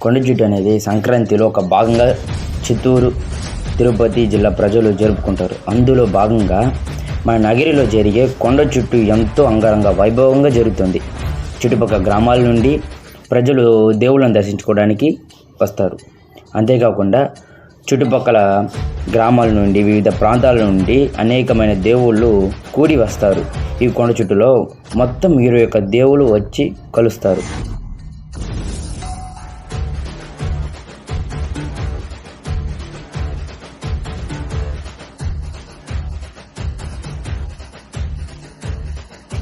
కొండ చుట్టు అనేది సంక్రాంతిలో ఒక భాగంగా చిత్తూరు, తిరుపతి జిల్లా ప్రజలు జరుపుకుంటారు. అందులో భాగంగా మన నగిరిలో జరిగే కొండ చుట్టూ ఎంతో అంగరంగ వైభవంగా జరుగుతుంది. చుట్టుపక్కల గ్రామాల నుండి ప్రజలు దేవుళ్ళను దర్శించుకోవడానికి వస్తారు. అంతేకాకుండా చుట్టుపక్కల గ్రామాల నుండి, వివిధ ప్రాంతాల నుండి అనేకమైన దేవుళ్ళు కూడి వస్తారు. ఈ కొండ చుట్టులో మొత్తం 21 దేవుళ్ళు వచ్చి కలుస్తారు.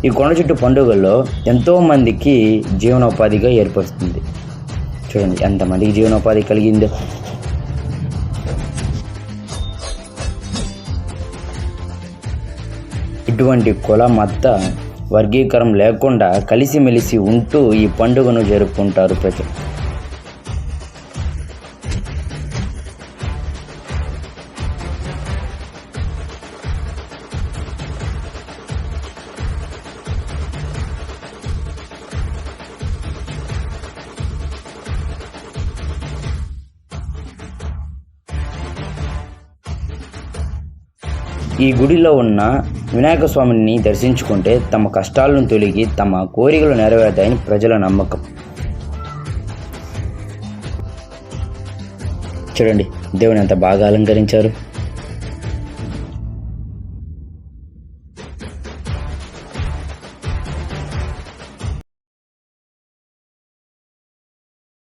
ఈ కొండ చుట్టు పండుగల్లో ఎంతోమందికి జీవనోపాధిగా ఏర్పడుతుంది. చూడండి ఎంతమందికి జీవనోపాధి కలిగిందో. ఇటువంటి కుల మత వర్గీకరణ లేకుండా కలిసిమెలిసి ఉంటూ ఈ పండుగను జరుపుకుంటారు ప్రజలు. ఈ గుడిలో ఉన్న వినాయక స్వామిని దర్శించుకుంటే తమ కష్టాలను తొలగి తమ కోరికలు నెరవేరుతాయని ప్రజల నమ్మకం. చూడండి దేవుని ఎంత బాగా అలంకరించారు.